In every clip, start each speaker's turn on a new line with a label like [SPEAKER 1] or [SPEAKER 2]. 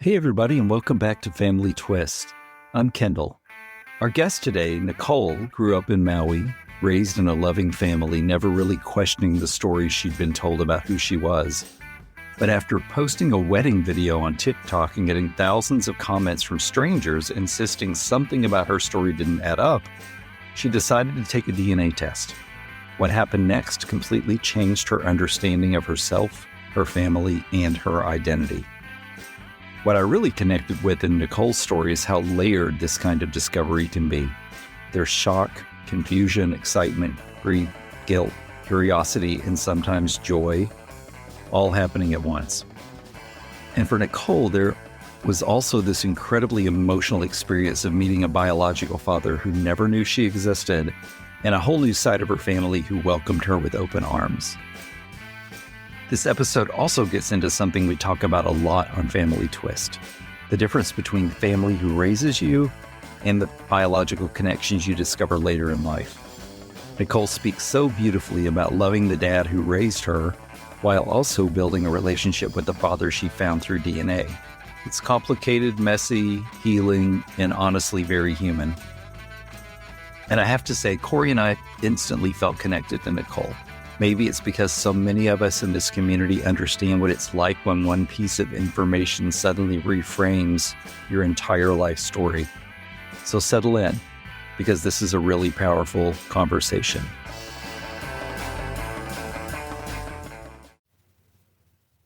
[SPEAKER 1] Hey everybody, and welcome back to Family Twist. I'm Kendall. Our guest today, Nicole, grew up in Maui, raised in a loving family, never really questioning the stories she'd been told about who she was. But after posting a wedding video on TikTok and getting thousands of comments from strangers insisting something about her story didn't add up, she decided to take a DNA test. What happened next completely changed her understanding of herself, her family, and her identity. What I really connected with in Nicole's story is how layered this kind of discovery can be. There's shock, confusion, excitement, grief, guilt, curiosity, and sometimes joy, all happening at once. And for Nicole, there was also this incredibly emotional experience of meeting a biological father who never knew she existed, and a whole new side of her family who welcomed her with open arms. This episode also gets into something we talk about a lot on Family Twist, the difference between family who raises you and the biological connections you discover later in life. Nicole speaks so beautifully about loving the dad who raised her while also building a relationship with the father she found through DNA. It's complicated, messy, healing, and honestly very human. And I have to say, Corey and I instantly felt connected to Nicole. Maybe it's because so many of us in this community understand what it's like when one piece of information suddenly reframes your entire life story. So settle in, because this is a really powerful conversation.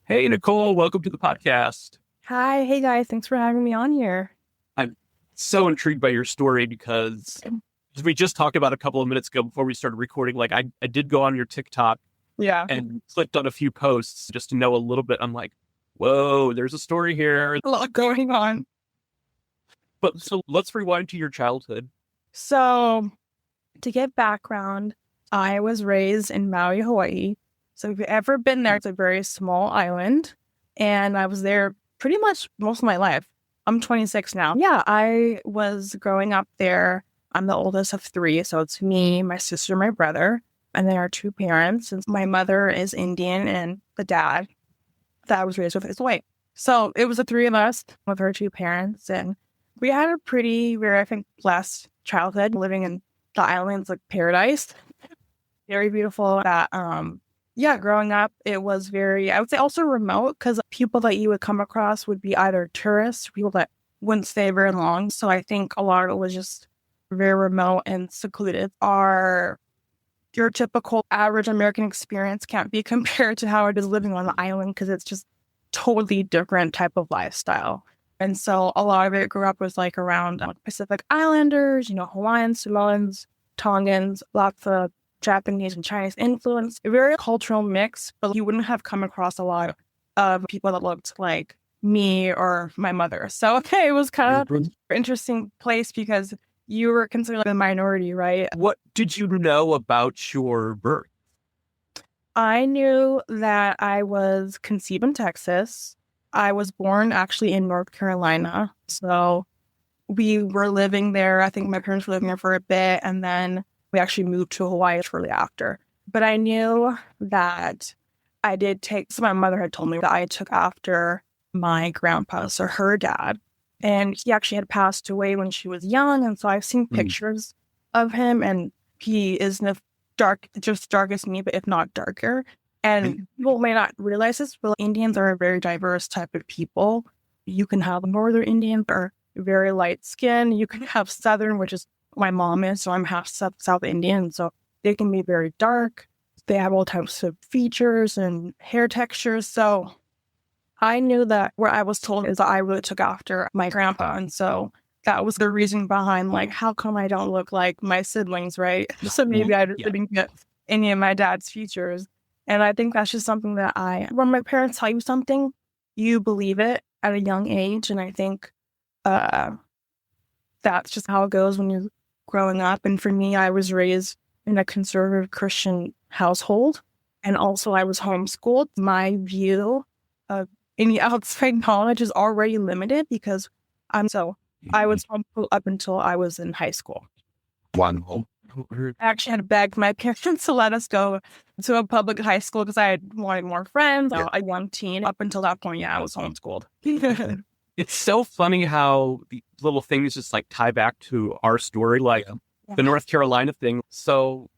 [SPEAKER 1] Hey, Nicole, welcome to the podcast.
[SPEAKER 2] Hi. Hey, guys. Thanks for having me on here.
[SPEAKER 3] I'm so intrigued by your story because we just talked about a couple of minutes ago before we started recording. Like I did go on your TikTok and clicked on a few posts just to know a little bit. I'm like, whoa, there's a story here.
[SPEAKER 2] A lot going on.
[SPEAKER 3] But so let's rewind to your childhood.
[SPEAKER 2] So to give background, I was raised in Maui, Hawaii. So if you've ever been there, it's a very small island. And I was there pretty much most of my life. I'm 26 now. Yeah, I was growing up there. I'm the oldest of three, so it's me, my sister, my brother, and then our two parents. And my mother is Indian, and the dad that I was raised with is white. So it was the three of us with her two parents, and we had a pretty, I think, blessed childhood living in the islands, like paradise. Very beautiful. That, growing up, it was very, I would say, also remote, because people that you would come across would be either tourists, people that wouldn't stay very long. So I think a lot of it was just very remote and secluded. Your typical average American experience can't be compared to how it is living on the island, because it's just totally different type of lifestyle. And so a lot of it grew up was like around Pacific Islanders, Hawaiians, Samoans, Tongans, lots of Japanese and Chinese influence. A very cultural mix, but you wouldn't have come across a lot of people that looked like me or my mother. So it was kind of an interesting place because you were considered a minority, right?
[SPEAKER 3] What did you know about your birth?
[SPEAKER 2] I knew that I was conceived in Texas. I was born actually in North Carolina. So we were living there. I think my parents were living there for a bit, and then we actually moved to Hawaii shortly after. But I knew that so my mother had told me that I took after my grandpa, so her dad. And he actually had passed away when she was young. And so I've seen pictures of him, and he is in the just dark as me, but if not darker. And people may not realize this, but Indians are a very diverse type of people. You can have Northern Indians that are very light skin. You can have Southern, which is my mom is, so I'm half South Indian. So they can be very dark. They have all types of features and hair textures. So I knew that what I was told is that I really took after my grandpa. And so that was the reason behind, like, how come I don't look like my siblings, right? So maybe I didn't get any of my dad's features. And I think that's just something that when my parents tell you something, you believe it at a young age. And I think that's just how it goes when you're growing up. And for me, I was raised in a conservative Christian household. And also I was homeschooled. My view of any outside knowledge is already limited because I was homeschooled up until I was in high school.
[SPEAKER 3] Wow.
[SPEAKER 2] I actually had to beg my parents to let us go to a public high school because I wanted more friends. I was 1 teen. Up until that point, I was homeschooled.
[SPEAKER 3] It's so funny how the little things just like tie back to our story, like the North Carolina thing. So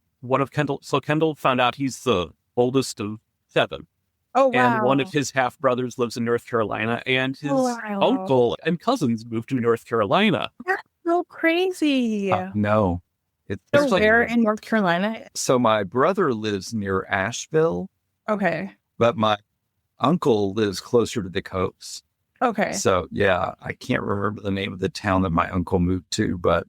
[SPEAKER 3] Kendall found out he's the oldest of 7.
[SPEAKER 2] Oh, wow.
[SPEAKER 3] And one of his half brothers lives in North Carolina, and his uncle and cousins moved to North Carolina.
[SPEAKER 2] That's so crazy.
[SPEAKER 1] No.
[SPEAKER 2] So where in North Carolina?
[SPEAKER 1] So my brother lives near Asheville.
[SPEAKER 2] Okay.
[SPEAKER 1] But my uncle lives closer to the coast.
[SPEAKER 2] Okay.
[SPEAKER 1] So, yeah, I can't remember the name of the town that my uncle moved to, but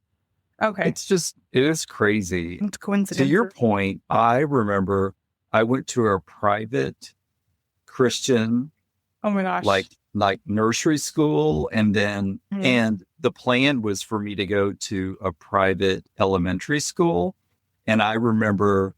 [SPEAKER 1] it is crazy.
[SPEAKER 2] It's coincidence.
[SPEAKER 1] To your point, I remember I went to a private Christian,
[SPEAKER 2] oh my gosh,
[SPEAKER 1] like nursery school. And then, and the plan was for me to go to a private elementary school. And I remember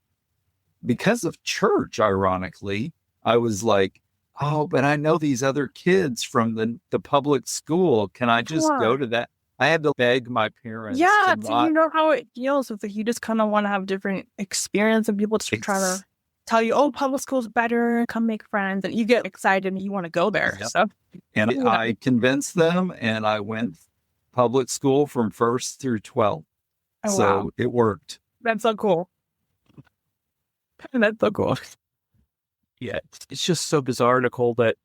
[SPEAKER 1] because of church, ironically, I was like, oh, but I know these other kids from the public school. Can I just go to that? I had to beg my parents.
[SPEAKER 2] Yeah, so you know how it feels. It's like you just kind of want to have different experience and people just try to tell you, oh, public school's better, come make friends. And you get excited and you want to go there.
[SPEAKER 1] Yep.
[SPEAKER 2] So,
[SPEAKER 1] and I convinced them and I went public school from 1st through 12th.
[SPEAKER 2] Oh,
[SPEAKER 1] so
[SPEAKER 2] wow.
[SPEAKER 1] It worked.
[SPEAKER 2] That's so cool. That's so cool.
[SPEAKER 3] Yeah, it's just so bizarre, Nicole, that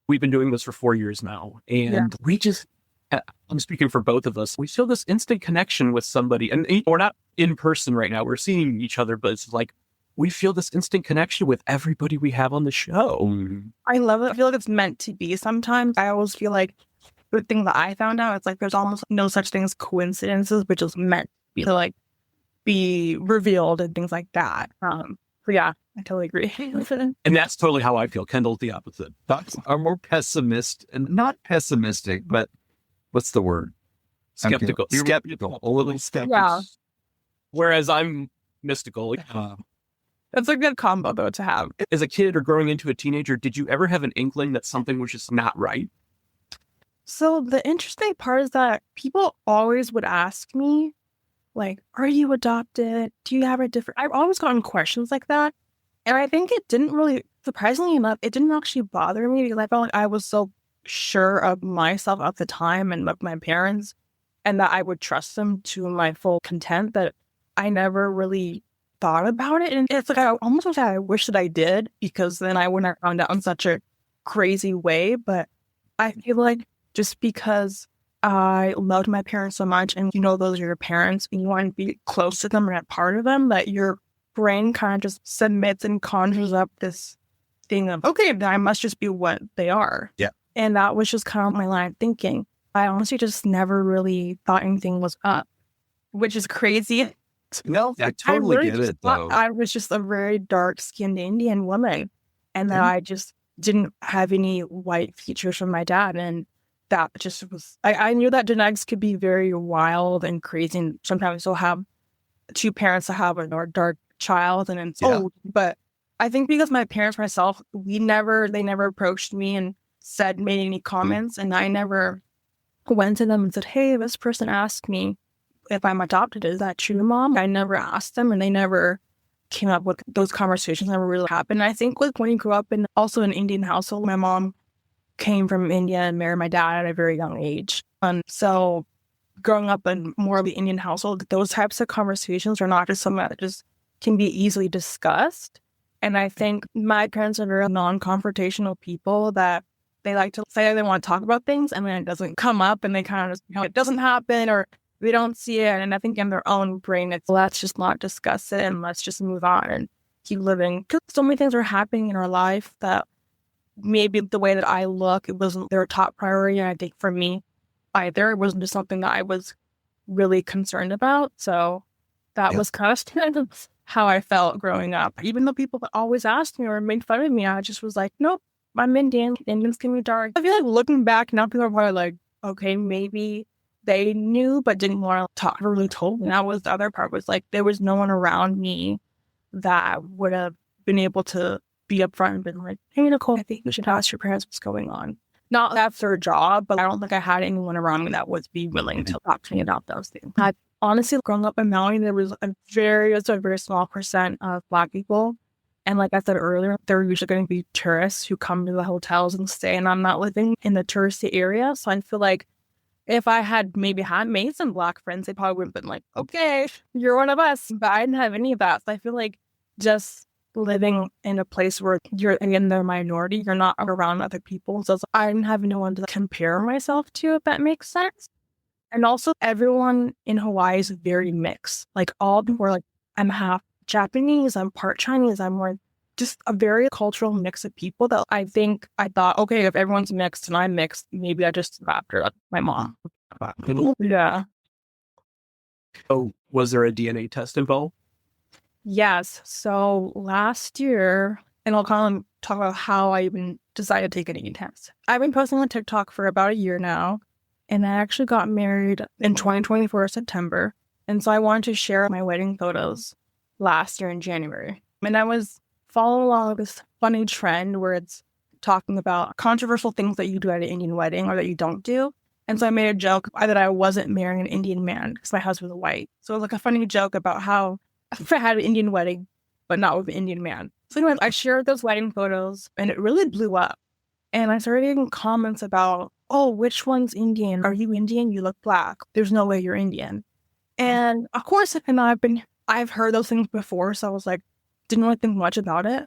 [SPEAKER 3] we've been doing this for 4 years now. And we just, I'm speaking for both of us, we feel this instant connection with somebody. And we're not in person right now. We're seeing each other, but it's like we feel this instant connection with everybody we have on the show.
[SPEAKER 2] I love it. I feel like it's meant to be sometimes. I always feel like the thing that I found out, it's like there's almost no such thing as coincidences, which is meant to like be revealed and things like that. So yeah, I totally agree.
[SPEAKER 3] And that's totally how I feel. Kendall's the opposite.
[SPEAKER 1] Thoughts are more pessimist and not pessimistic, but what's the word?
[SPEAKER 3] Skeptical.
[SPEAKER 1] Skeptical. A little skeptical.
[SPEAKER 2] Yeah.
[SPEAKER 3] Whereas I'm mystical.
[SPEAKER 2] That's a good combo though to have.
[SPEAKER 3] As a kid or growing into a teenager, did you ever have an inkling that something was just not right?
[SPEAKER 2] So the interesting part is that people always would ask me, like, are you adopted? Do you have a different... I've always gotten questions like that. And I think it didn't really, surprisingly enough, it didn't actually bother me because I felt like I was so sure of myself at the time and of my parents and that I would trust them to my full content that I never really thought about it. And it's like, I almost wish I wish that I did because then I wouldn't have found out in such a crazy way. But I feel like just because I loved my parents so much and you know those are your parents and you want to be close to them and a part of them, that your brain kind of just submits and conjures up this thing of, okay, I must just be what they are.
[SPEAKER 1] Yeah.
[SPEAKER 2] And that was just kind of my line of thinking. I honestly just never really thought anything was up, which is crazy.
[SPEAKER 1] No, I totally get it though.
[SPEAKER 2] I was just a very dark-skinned Indian woman and that I just didn't have any white features from my dad. And that just was, I knew that genetics could be very wild and crazy. And sometimes you'll have 2 parents that have a dark child and it's old. But I think because my parents, myself, they never approached me and made any comments. And I never went to them and said, hey, this person asked me if I'm adopted. Is that true, Mom? I never asked them and they never came up with those conversations. Never really happened. And I think when you grew up in also an Indian household, my mom came from India and married my dad at a very young age. And so growing up in more of the Indian household, those types of conversations are not just something that just can be easily discussed. And I think my parents are very non-confrontational people that they like to say they want to talk about things and then it doesn't come up and they kind of just, it doesn't happen or they don't see it. And I think in their own brain, it's let's just not discuss it and let's just move on and keep living. Because so many things are happening in our life that maybe the way that I look, it wasn't their top priority. And I think for me either, it wasn't just something that I was really concerned about. So that was kind of how I felt growing up. Even though people always asked me or made fun of me, I just was like, nope, I'm Indian. Indians can be dark. I feel like looking back now, people are probably like, okay, maybe they knew but didn't want to talk, never really told me. And that was the other part, was like there was no one around me that would have been able to be upfront and been like, hey, Nicole, I think you should ask your parents what's going on. Not that's their job, but I don't think I had anyone around me that would be willing to talk to me about those things. I honestly, growing up in Maui, there was a very small percent of Black people. And like I said earlier, there are usually going to be tourists who come to the hotels and stay, and I'm not living in the touristy area. So I feel like if I had made some Black friends, they probably would have been like, okay, you're one of us. But I didn't have any of that. So I feel like just living in a place where you're in the minority, you're not around other people. So I didn't have no one to compare myself to, if that makes sense. And also everyone in Hawaii is very mixed. Like all people are like, I'm half Japanese, I'm part Chinese, I'm more just a very cultural mix of people that I thought, okay, if everyone's mixed and I'm mixed, maybe I just after my mom. Yeah.
[SPEAKER 3] Oh, was there a DNA test involved?
[SPEAKER 2] Yes. So last year, and I'll kind of talk about how I even decided to take an DNA test. I've been posting on TikTok for about a year now, and I actually got married in 2024 September. And so I wanted to share my wedding photos last year in January. And I was following along this funny trend where it's talking about controversial things that you do at an Indian wedding or that you don't do. And so I made a joke that I wasn't marrying an Indian man because my husband was white. So it was like a funny joke about how I had an Indian wedding, but not with an Indian man. So anyway, I shared those wedding photos and it really blew up. And I started getting comments about, oh, which one's Indian? Are you Indian? You look Black. There's no way you're Indian. And of course, I've heard those things before. So I was like, didn't really think much about it.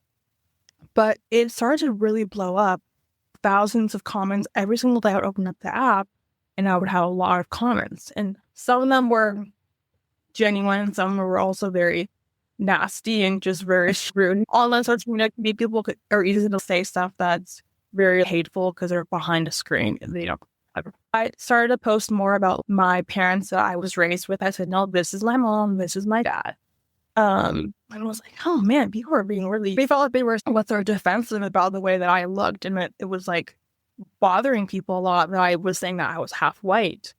[SPEAKER 2] But it started to really blow up. Thousands of comments every single day. I would open up the app and I would have a lot of comments. And some of them were genuine. Some were also very nasty and just very rude. Online social media can be people are easy to say stuff that's very hateful because they're behind a screen and they don't. I started to post more about my parents that I was raised with. I said, no, this is my mom, this is my dad. And I was like, oh man, people are being they felt like they were defensive about the way that I looked. And it was like bothering people a lot that I was saying that I was half white.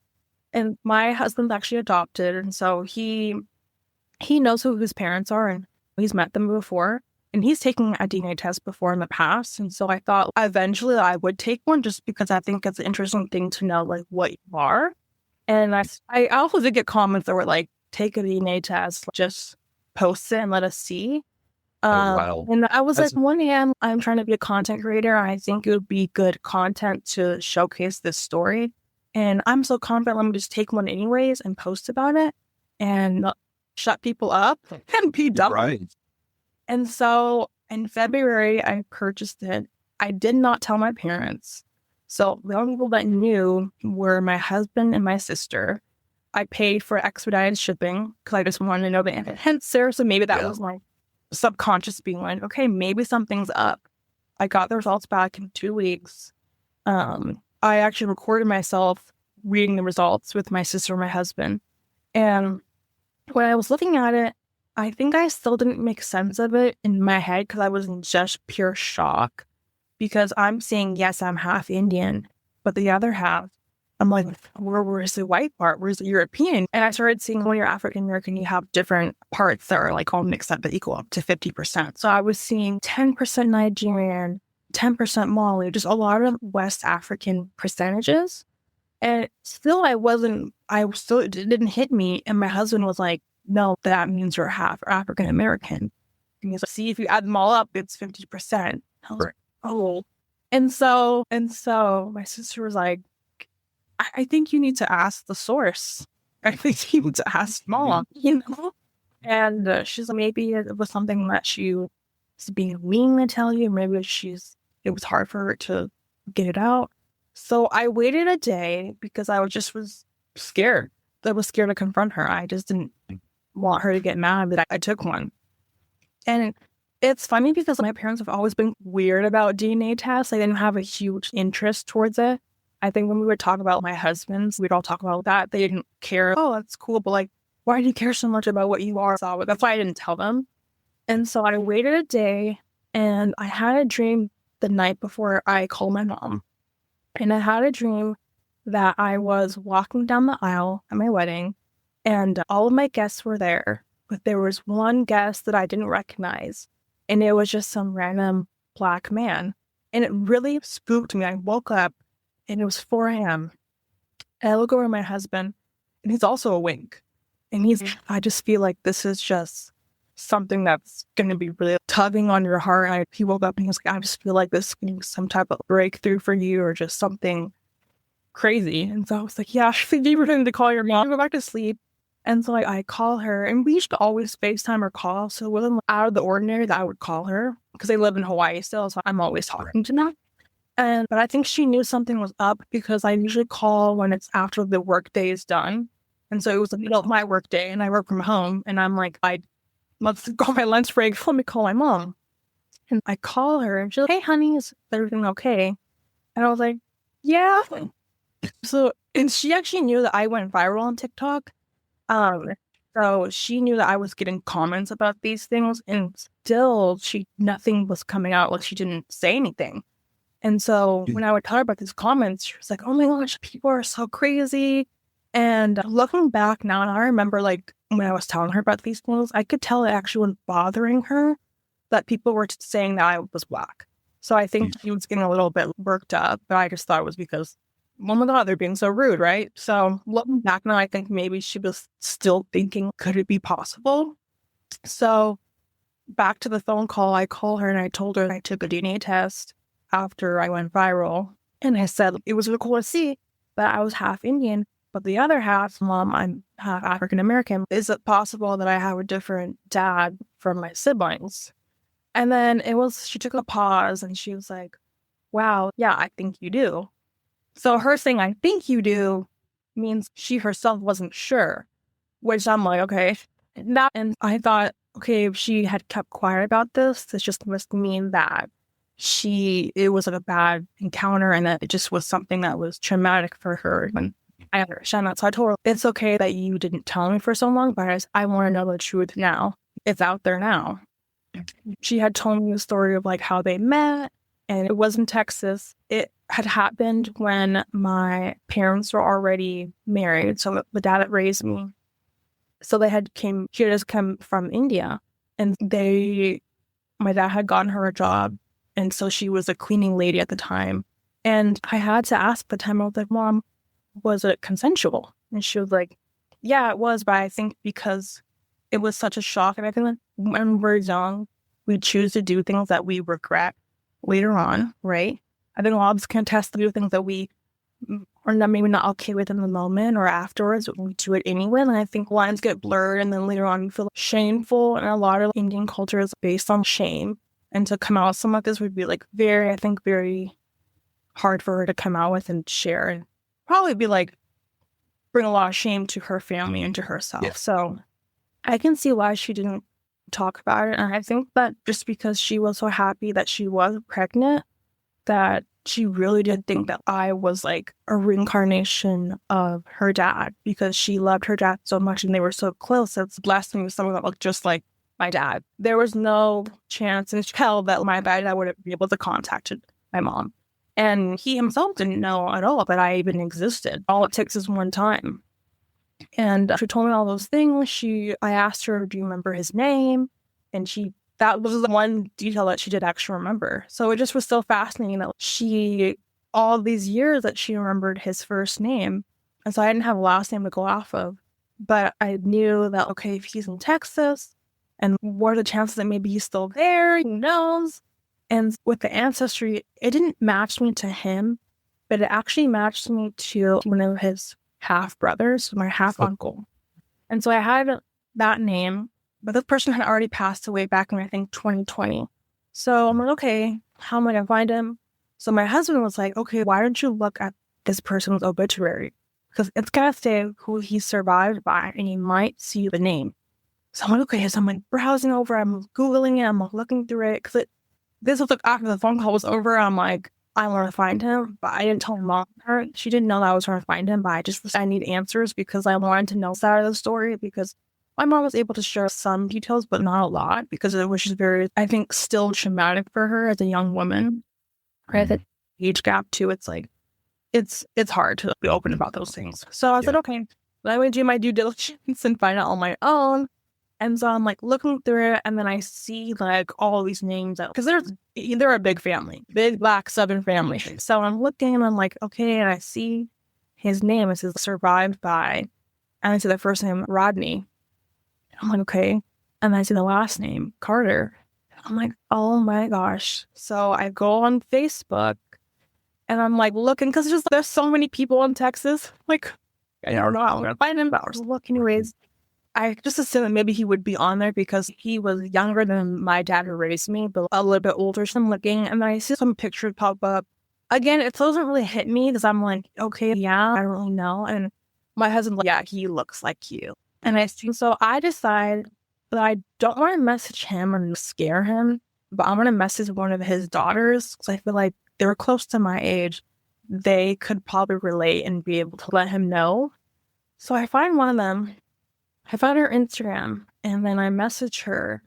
[SPEAKER 2] And my husband's actually adopted. And so he knows who his parents are and he's met them before. And he's taken a DNA test before in the past. And so I thought eventually I would take one just because I think it's an interesting thing to know like what you are. And I also did get comments that were like, take a DNA test, just post it and let us see.
[SPEAKER 1] Wow.
[SPEAKER 2] And I was like, on one hand, I'm trying to be a content creator. I think it would be good content to showcase this story. And I'm so confident, let me just take one anyways and post about it and shut people up and be done.
[SPEAKER 1] Right.
[SPEAKER 2] And so in February, I purchased it. I did not tell my parents. So the only people that knew were my husband and my sister. I paid for expedited shipping because I just wanted to know the answer. So maybe that was my subconscious being like, okay, maybe something's up. I got the results back in 2 weeks. I actually recorded myself reading the results with my sister and my husband. And when I was looking at it, I think I still didn't make sense of it in my head because I was in just pure shock. Because I'm saying, yes, I'm half Indian, but the other half, I'm like, where's the white part? Where's the European? And I started seeing when you're African American, you have different parts that are like all mixed up that equal up to 50%. So I was seeing 10% Nigerian, 10% Mali, just a lot of West African percentages. And still it didn't hit me. And my husband was like, no, that means you're half African American. And he's like, see, if you add them all up, it's 50%. I was like, oh. And so my sister was like, I think you need to ask the source. I think you need to ask mom, you know? And she's like, maybe it was something that she was being mean to tell you. Maybe it was hard for her to get it out. So I waited a day because I was scared. I was scared to confront her. I just didn't want her to get mad that I took one. And it's funny because my parents have always been weird about DNA tests. They didn't have a huge interest towards it. I think when we would talk about my husband's, we'd all talk about that. They didn't care. Oh, that's cool. But like, why do you care so much about what you are? So that's why I didn't tell them. And so I waited a day and I had a dream the night before I called my mom. And I had a dream that I was walking down the aisle at my wedding and all of my guests were there. But there was one guest that I didn't recognize. And it was just some random Black man. And it really spooked me. I woke up and it was 4 a.m. And I look over at my husband and he's also awake. And I just feel like this is just something that's going to be really tugging on your heart. And he woke up and he was like, I just feel like this is going to be some type of breakthrough for you or just something crazy. And so I was like, yeah, you were going to call your mom, go back to sleep. And so I call her, and we used to always FaceTime or call. So it wasn't out of the ordinary that I would call her because they live in Hawaii still. So I'm always talking to them. But I think she knew something was up because I usually call when it's after the work day is done. And so it was the middle of my work day and I work from home. And I'm like, let's go on my lunch break. Let me call my mom. And I call her and she's like, hey, honey, is everything okay? And I was like, yeah. So, and she actually knew that I went viral on TikTok. So she knew that I was getting comments about these things, and still nothing was coming out. Like, she didn't say anything. And so when I would tell her about these comments, she was like, oh my gosh, people are so crazy. And looking back now, and I remember like when I was telling her about these things, I could tell it actually was bothering her that people were saying that I was Black. So I think she was getting a little bit worked up, but I just thought it was because, oh my God, they're being so rude, right? So looking back now, I think maybe she was still thinking, could it be possible? So back to the phone call, I called her and I told her I took a DNA test after I went viral. And I said, it was really cool to see that I was half Indian, but the other half, Mom, I'm half African-American. Is it possible that I have a different dad from my siblings? And then she took a pause and she was like, wow, yeah, I think you do. So her saying, I think you do, means she herself wasn't sure, which I'm like, okay. And I thought, okay, if she had kept quiet about this just must mean that it was like a bad encounter and that it just was something that was traumatic for her. And I understand that. So I told her, it's okay that you didn't tell me for so long, but I want to know the truth now. It's out there now. She had told me the story of like how they met, and it was in Texas. It had happened when my parents were already married. So the dad that raised me. So he had just come from India, and my dad had gotten her a job. And so she was a cleaning lady at the time. And I had to ask the time, I was like, Mom, was it consensual? And she was like, yeah, it was. But I think because it was such a shock. And I think when we're young, we choose to do things that we regret later on, right? I think a lot of us can attest to do things that we are maybe not okay with in the moment or afterwards, but we do it anyway. And I think lines get blurred and then later on you feel shameful. And a lot of Indian culture is based on shame. And to come out with something like this would be like very hard for her to come out with and share, and probably be like, bring a lot of shame to her family and to herself. Yeah. So I can see why she didn't talk about it. And I think that just because she was so happy that she was pregnant, that she really did think that I was like a reincarnation of her dad, because she loved her dad so much and they were so close. It's blessed me with someone that looked just like my dad. There was no chance in hell that my dad would be able to contact my mom. And he himself didn't know at all that I even existed. All it takes is one time. And she told me all those things. I asked her, do you remember his name? And that was the one detail that she did actually remember. So it just was so fascinating that all these years that she remembered his first name. And so I didn't have a last name to go off of. But I knew that, okay, if he's in Texas, and what are the chances that maybe he's still there? Who knows? And with the ancestry, it didn't match me to him, but it actually matched me to one of his half brothers, my half uncle. And so I had that name, but this person had already passed away back in, I think, 2020. So I'm like, okay, how am I going to find him? So my husband was like, okay, why don't you look at this person's obituary? Because it's going to say who he survived by, and you might see the name. So I'm like, okay, so I'm like browsing over, I'm Googling it, I'm like looking through it, because this was like after the phone call was over. I'm like, I want to find him, but I didn't tell Mom. She didn't know that I was trying to find him, but I need answers because I wanted to know the side of the story, because my mom was able to share some details, but not a lot, because it was just very, I think, still traumatic for her as a young woman. Right? That age gap too. It's like, it's hard to be open about those things. So I said, okay, let me do my due diligence and find out on my own. And so I'm like looking through it, and then I see like all these names because they're a big family, big Black Southern family. So I'm looking and I'm like, okay, and I see his name. It says survived by, and I see the first name Rodney. I'm like, okay. And I see the last name, Carter. I'm like, oh my gosh. So I go on Facebook and I'm like looking, because there's so many people in Texas. Like, I don't know how I'm going to find him, but I was looking anyways. I just assumed that maybe he would be on there because he was younger than my dad who raised me, but a little bit older. So I'm looking and I see some pictures pop up. Again, it doesn't really hit me because I'm like, okay, yeah, I don't really know. And my husband's like, yeah, he looks like you. And so I decide that I don't want to message him and scare him, but I'm going to message one of his daughters because I feel like they're close to my age. They could probably relate and be able to let him know. So I find one of them. I found her Instagram and then I messaged her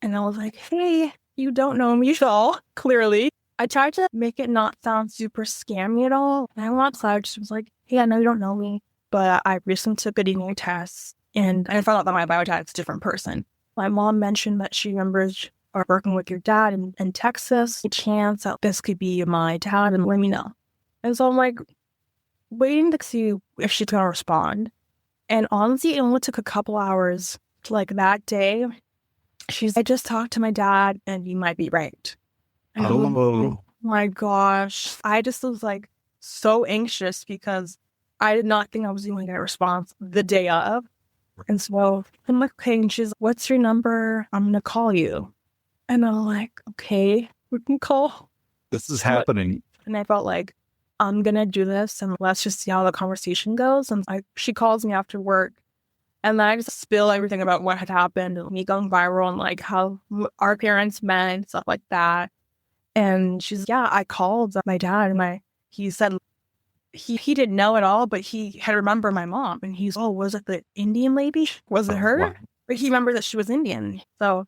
[SPEAKER 2] and I was like, hey, you don't know me at all, clearly. I tried to make it not sound super scammy at all. And I went outside. She was like, hey, I know you don't know me, but I recently took a DNA test and I found out that my biodad is a different person. My mom mentioned that she remembers working with your dad in Texas. A chance that this could be my dad, and let me know. And so I'm like waiting to see if she's going to respond. And honestly, it only took a couple hours to that day. I just talked to my dad and you might be right. And oh my gosh. I just was so anxious because I did not think I was going to get a response the day of. And so I'm like, okay. And she's like, what's your number? I'm going to call you. And I'm like, okay, we can call.
[SPEAKER 1] This is happening.
[SPEAKER 2] And I felt like, I'm going to do this and let's just see how the conversation goes. And she calls me after work and then I just spill everything about what had happened and me going viral and how our parents met and stuff like that. And she's, yeah, I called my dad and he said he didn't know at all, but he had remembered my mom. And he's, oh, was it the Indian lady? Was it her? Wow. But he remembered that she was Indian. So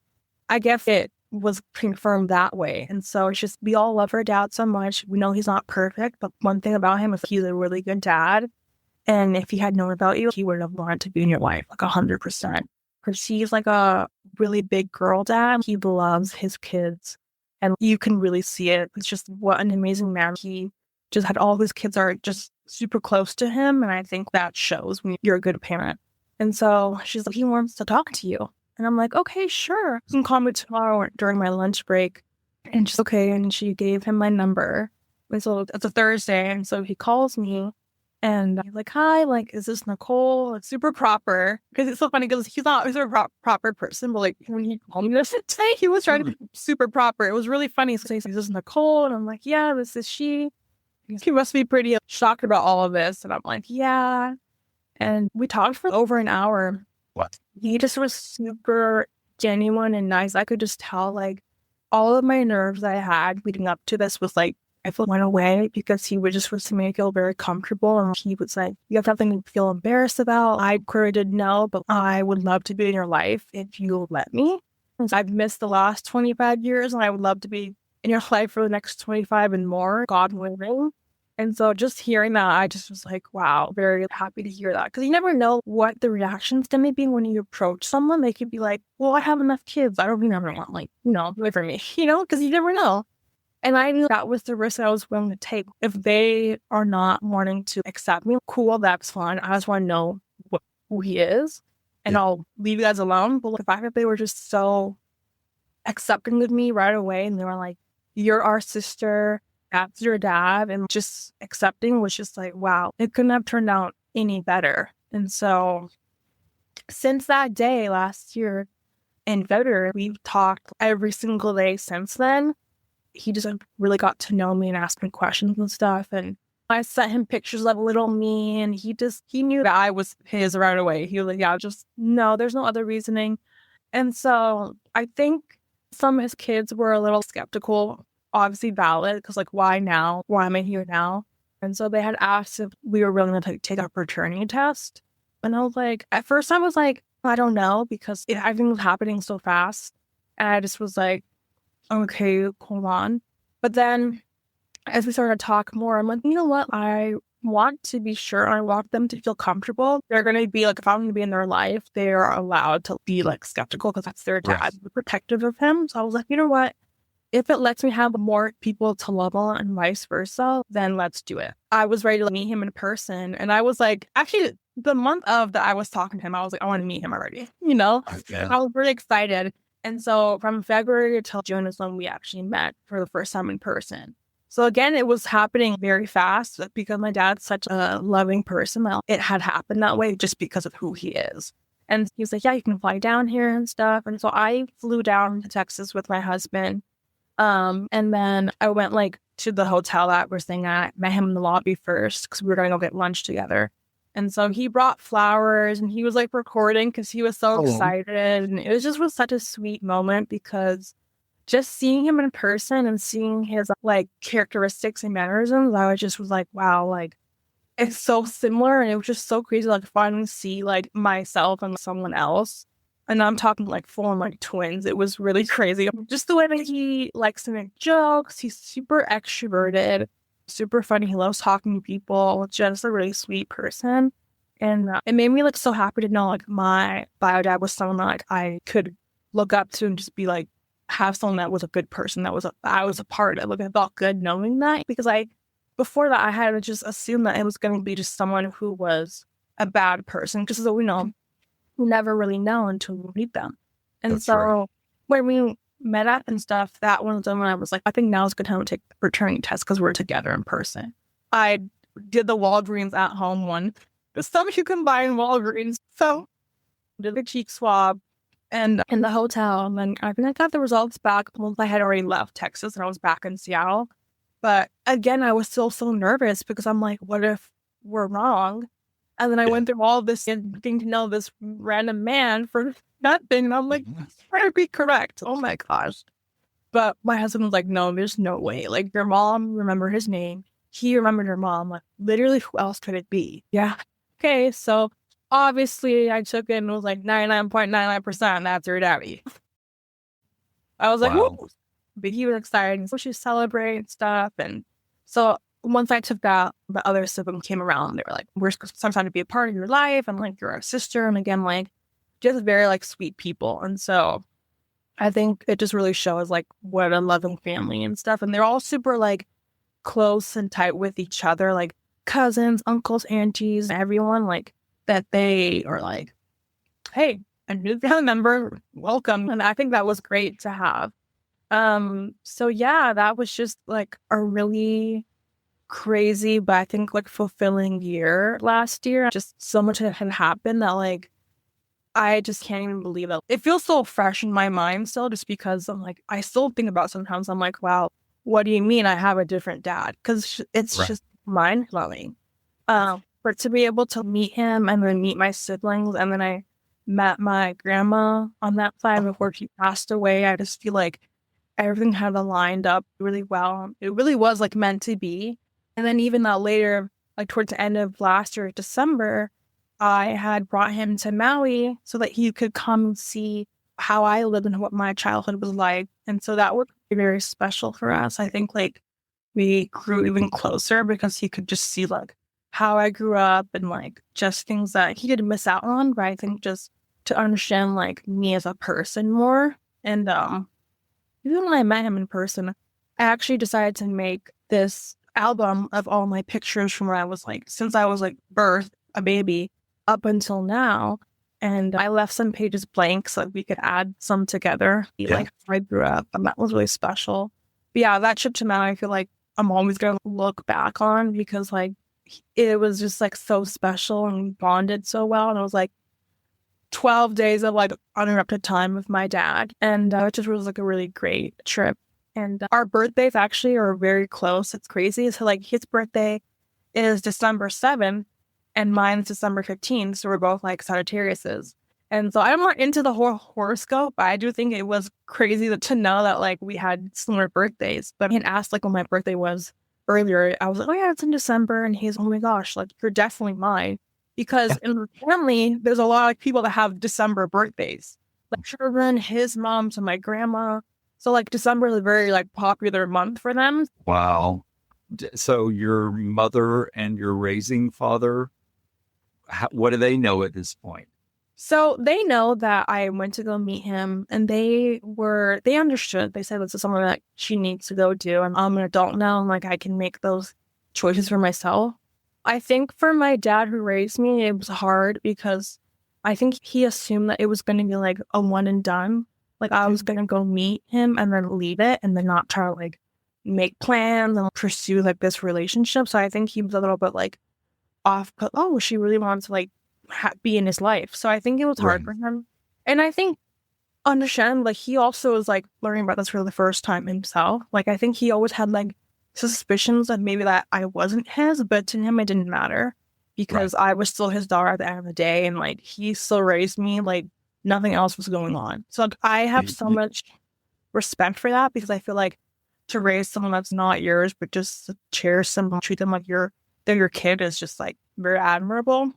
[SPEAKER 2] I guess it was confirmed that way. And so it's just, we all love our dad so much. We know he's not perfect, but one thing about him is he's a really good dad. And if he had known about you, he would have wanted to be in your life 100%. Because he's a really big girl dad. He loves his kids and you can really see it. It's just what an amazing man. He just had all his kids are just super close to him. And I think that shows when you're a good parent. And so she's like, he wants to talk to you. And I'm like, okay, sure. You can call me tomorrow during my lunch break. And she's okay. And she gave him my number. And so it's a Thursday. And so he calls me and he's like, hi, is this Nicole? It's super proper. Because it's so funny because he's not a proper person. But when he called me this today, he was trying to be super proper. It was really funny. So he's like, is this Nicole? And I'm like, yeah, this is she. He must be pretty shocked about all of this. And I'm like, yeah. And we talked for over an hour.
[SPEAKER 1] What?
[SPEAKER 2] He just was super genuine and nice. I could just tell all of my nerves I had leading up to this was I feel went away because he would just make me feel very comfortable. And he would say, you have nothing to feel embarrassed about. I clearly didn't know, but I would love to be in your life if you let me. I've missed the last 25 years and I would love to be in your life for the next 25 and more, God willing. And so just hearing that, I just was like, wow, very happy to hear that. Because you never know what the reaction's going to be when you approach someone. They could be like, well, I have enough kids. I don't even want, wait for me, because you never know. And I knew that was the risk I was willing to take. If they are not wanting to accept me, cool, that's fine. I just want to know who he is. And I'll leave you guys alone. But the fact that they were just so accepting of me right away. And they were like, you're our sister. That's your dad, and just accepting was just wow, it couldn't have turned out any better. And so since that day last year in February, we've talked every single day since then. He just really got to know me and asked me questions and stuff. And I sent him pictures of little me and he knew that I was his right away. He was like, yeah, just no, there's no other reasoning. And so I think some of his kids were a little skeptical. Obviously valid, because why now? Why am I here now? And so they had asked if we were willing to take a paternity test. And I was like, at first I was like, I don't know, because everything was happening so fast. And I just was like, okay, hold on. But then as we started to talk more, I'm like, you know what? I want to be sure. I want them to feel comfortable. They're going to be if I'm going to be in their life, they are allowed to be skeptical because that's their dad, protective of him. So I was like, you know what? If it lets me have more people to love on and vice versa, then let's do it. I was ready to meet him in person. And I was actually the month of that I was talking to him, I was like, I want to meet him already, you know?
[SPEAKER 1] Yeah.
[SPEAKER 2] I was really excited. And so from February till June is when we actually met for the first time in person. So again, it was happening very fast because my dad's such a loving person. It had happened that way just because of who he is. And he was like, yeah, you can fly down here and stuff. And so I flew down to Texas with my husband. And then I went like to the hotel that we're staying at. I met him in the lobby first because we were going to go get lunch together. And so he brought flowers and he was like recording because he was so excited. And it was such a sweet moment because just seeing him in person and seeing his like characteristics and mannerisms, was like, wow, like it's so similar. And it was just so crazy, like finally see like myself and someone else. And I'm talking like full on like twins. It was really crazy. Just the way that he likes to make jokes. He's super extroverted, super funny. He loves talking to people. Just a really sweet person. And it made me like so happy to know like my bio dad was someone that like I could look up to and just be like, have someone that was a good person I was a part of. Like I felt good knowing that because before that I had just assumed that it was going to be just someone who was a bad person because as we know, we never really know until we meet them. And
[SPEAKER 1] That's right.
[SPEAKER 2] when we met up and stuff, that one was when I was like, I think now's a good time to take the paternity test because we're together in person. I did the Walgreens at home one. There's some you can buy in Walgreens. So did the cheek swab and in the hotel. And then I think I got the results back once I had already left Texas and I was back in Seattle. But again, I was still so nervous because I'm like, what if we're wrong? And then I went through all this and getting to know this random man for nothing. And I'm like, trying to be correct. Oh my gosh. But my husband was like, no, there's no way. Like your mom remembered his name. He remembered her mom. Like literally, who else could it be? Yeah. Okay. So obviously I took it and it was like 99.99% that's her daddy. I was like,
[SPEAKER 1] Wow.
[SPEAKER 2] whoa. But he was excited. And so she celebrated stuff. And so once I took that, the other siblings came around. They were like, we're sometimes to be a part of your life. And like, you're our sister. And again, like, just very like sweet people. And so I think it just really shows like what a loving family and stuff. And they're all super like close and tight with each other, like cousins, uncles, aunties, everyone like that they are like, hey, a new family member, welcome. And I think that was great to have. So yeah, that was just like a really crazy, but I think like fulfilling year last year. Just so much had happened that like I just can't even believe it. It feels so fresh in my mind still, just because I'm like, I still think about sometimes I'm like, wow, what do you mean I have a different dad? Because it's just mind blowing. For to be able to meet him and then meet my siblings, and then I met my grandma on that side before she passed away. I just feel like everything had aligned up really well. It really was like meant to be. And then even later, like towards the end of last year, December, I had brought him to Maui so that he could come see how I lived and what my childhood was like. And so that was very special for us. I think like we grew even closer because he could just see like how I grew up and like just things that he could miss out on. But I think just to understand like me as a person more. And even when I met him in person, I actually decided to make this album of all my pictures from where I was like, since I was like birthed, a baby, up until now. And I left some pages blank so that we could add some together, like how I grew up. And that was really special. But yeah, that trip to Maui, I feel like I'm always going to look back on because like it was just like so special and we bonded so well. And it was like 12 days of like uninterrupted time with my dad. And it just was like a really great trip. And our birthdays actually are very close. It's crazy. So like his birthday is December 7th and mine's December 15th. So we're both like Sagittariuses. And so I'm not into the whole horoscope, but I do think it was crazy to know that like we had similar birthdays. But he had asked like when my birthday was earlier. I was like, oh yeah, it's in December. And he's, oh my gosh, like you're definitely mine. Because in the family, there's a lot of people that have December birthdays. Like children, his mom to my grandma. So like December is a very like popular month for them.
[SPEAKER 1] Wow. So your mother and your raising father, what do they know at this point?
[SPEAKER 2] So they know that I went to go meet him and they understood. They said this is something that she needs to go do. And I'm an adult now and like I can make those choices for myself. I think for my dad who raised me, it was hard because I think he assumed that it was going to be like a one and done. Like I was going to go meet him and then leave it and then not try to like make plans and pursue like this relationship. So I think he was a little bit like off, but she really wants to like be in his life. So I think it was hard for him. And I think understand like he also was like learning about this for the first time himself. Like I think he always had like suspicions that maybe that I wasn't his, but to him it didn't matter because I was still his daughter at the end of the day, and like he still raised me like nothing else was going on. So like, I have so much respect for that because I feel like to raise someone that's not yours but just to cherish them, treat them like they're your kid is just like very admirable.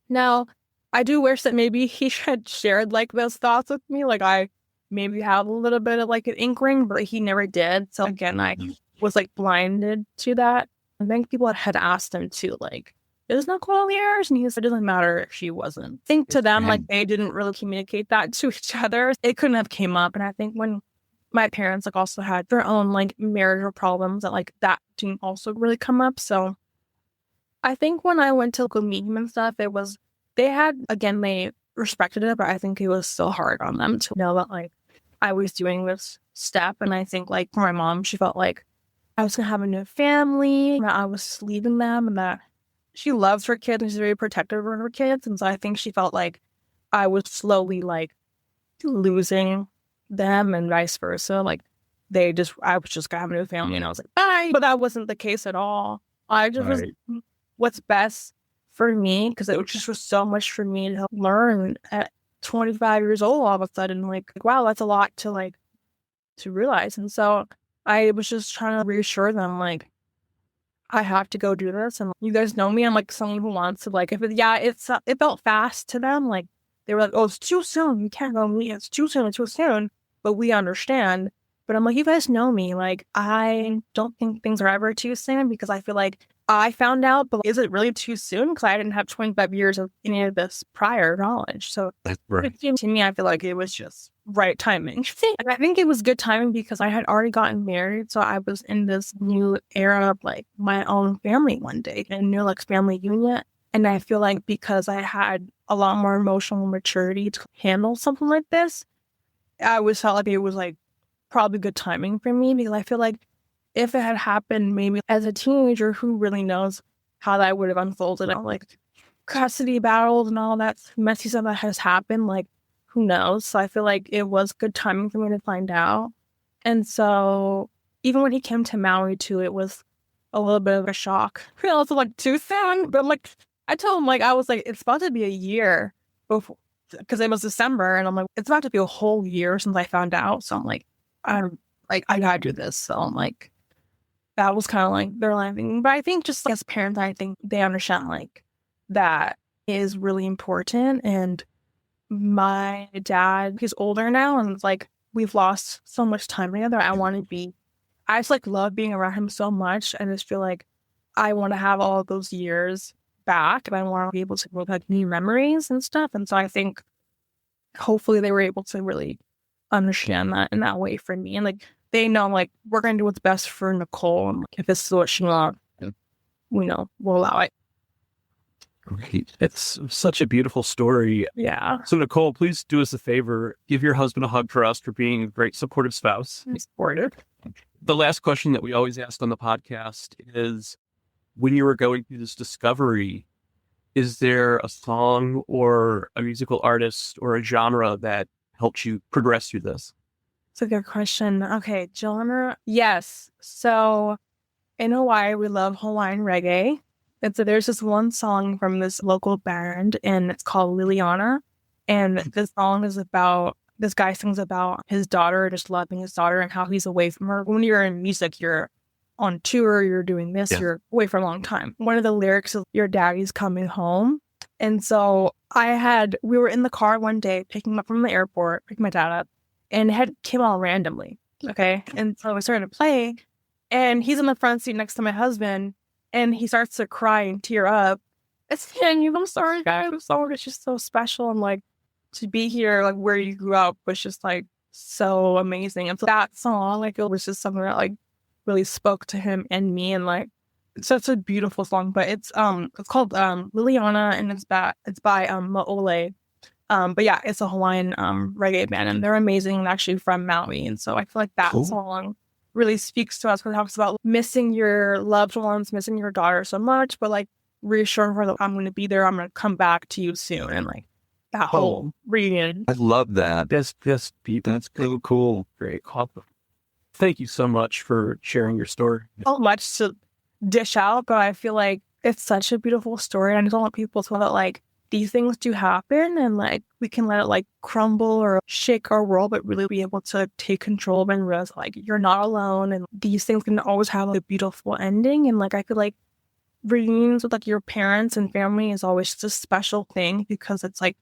[SPEAKER 2] Now I do wish that maybe he had shared like those thoughts with me. Like I maybe have a little bit of like an inkling, but he never did. So again, I was like blinded to that. I think people had asked him to like, is Nicole yours? And he said, it doesn't matter if she wasn't. I think to them, like they didn't really communicate that to each other. It couldn't have came up. And I think when my parents like also had their own like marital problems that like that didn't also really come up. So I think when I went to go meet him and stuff, it was, they respected it, but I think it was still hard on them to know that like I was doing this step. And I think like for my mom, she felt like I was going to have a new family, that I was leaving them, and that she loves her kids and she's very protective of her kids. And so I think she felt like I was slowly like losing them and vice versa. Like I was just going to have a new family and I was like, bye. But that wasn't the case at all. I just was what's best for me, because it just was so much for me to learn at 25 years old all of a sudden. Like, wow, that's a lot to realize. And so I was just trying to reassure them, like, I have to go do this. And you guys know me. I'm like someone who wants to like, it felt fast to them. Like they were like, oh, it's too soon. You can't go meet. It's too soon. It's too soon. But we understand. But I'm like, you guys know me. Like, I don't think things are ever too soon because I feel like I found out, but is it really too soon? Because I didn't have 25 years of any of this prior knowledge. So to me, I feel like it was just right timing. I think it was good timing because I had already gotten married. So I was in this new era of like my own family one day, a new like family unit. And I feel like because I had a lot more emotional maturity to handle something like this, I always felt like it was like probably good timing for me, because I feel like if it had happened maybe as a teenager, who really knows how that would have unfolded, like custody battles and all that messy stuff that has happened, like who knows? So I feel like it was good timing for me to find out. And so even when he came to Maui too, it was a little bit of a shock. Also like too soon, but like I told him, like I was like, it's about to be a year before, because it was December, and I'm like, it's about to be a whole year since I found out. So I'm like, I gotta do this. So I'm like, that was kind of like their laughing. But I think just like, as parents, I think they understand like that is really important. And my dad, he's older now, and it's like we've lost so much time together. I just like love being around him so much, and I just feel like I want to have all of those years back, and I want to be able to make like new memories and stuff. And so I think hopefully they were able to really understand that in that way for me, and like they know like we're going to do what's best for Nicole, and like, if this is what she wants, we know we'll allow it.
[SPEAKER 3] Great. It's such a beautiful story.
[SPEAKER 2] Yeah.
[SPEAKER 3] So Nicole, please do us a favor. Give your husband a hug for us for being a great supportive spouse.
[SPEAKER 2] Supportive.
[SPEAKER 3] The last question that we always ask on the podcast is, when you were going through this discovery, is there a song or a musical artist or a genre that helped you progress through this?
[SPEAKER 2] It's a good question. Okay, genre. Yes. So in Hawaii, we love Hawaiian reggae. And so there's this one song from this local band, and it's called Liliana. And this song is about, this guy sings about his daughter, just loving his daughter and how he's away from her. When you're in music, you're on tour, you're doing this, you're away for a long time. One of the lyrics is, your daddy's coming home. And so we were in the car one day, picking him up from the airport, picking my dad up, and it had came on randomly. Okay. And so I started to play, and he's in the front seat next to my husband, and he starts to cry and tear up. It's I'm sorry, guys. I'm sorry. It's just so special. And like to be here, like where you grew up was just like so amazing. And so that song, like it was just something that like really spoke to him and me. And like It's such a beautiful song, but it's called Liliana, and it's by Maole. But yeah, it's a Hawaiian reggae band, and they're amazing and actually from Maui. And so I feel like that song really speaks to us because it talks about missing your loved ones, missing your daughter so much, but like reassuring her that I'm going to be there, I'm going to come back to you soon, and like that whole reunion.
[SPEAKER 1] I love that.
[SPEAKER 3] That's so cool. Great. Thank you so much for sharing your story.
[SPEAKER 2] So much to dish out, but I feel like it's such a beautiful story, and I just don't want people to know that like these things do happen, and like we can let it like crumble or shake our world, but really be able to take control and realize like you're not alone, and these things can always have a beautiful ending. And like I feel like reunions with like your parents and family is always just a special thing because it's like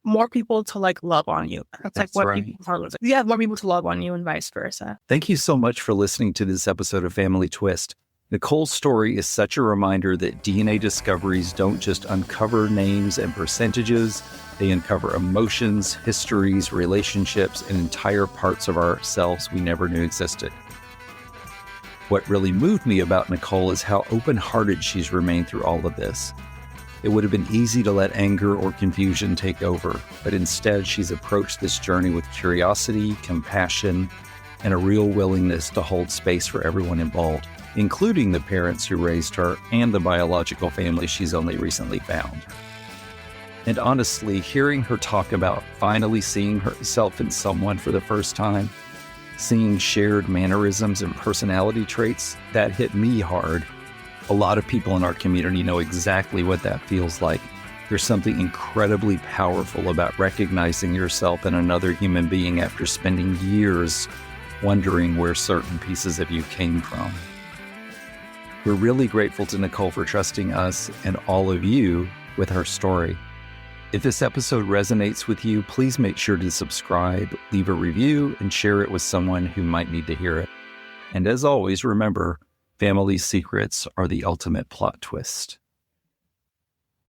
[SPEAKER 2] more people to like love on you. That's like what
[SPEAKER 1] right.
[SPEAKER 2] people are losing. Yeah, more people to love on you and vice versa.
[SPEAKER 1] Thank you so much for listening to this episode of Family Twist. Nicole's story is such a reminder that DNA discoveries don't just uncover names and percentages, they uncover emotions, histories, relationships, and entire parts of ourselves we never knew existed. What really moved me about Nicole is how open-hearted she's remained through all of this. It would have been easy to let anger or confusion take over, but instead she's approached this journey with curiosity, compassion, and a real willingness to hold space for everyone involved, including the parents who raised her and the biological family she's only recently found. And honestly, hearing her talk about finally seeing herself in someone for the first time, seeing shared mannerisms and personality traits, that hit me hard. A lot of people in our community know exactly what that feels like. There's something incredibly powerful about recognizing yourself in another human being after spending years wondering where certain pieces of you came from. We're really grateful to Nicole for trusting us and all of you with her story. If this episode resonates with you, please make sure to subscribe, leave a review, and share it with someone who might need to hear it. And as always, remember, family secrets are the ultimate plot twist.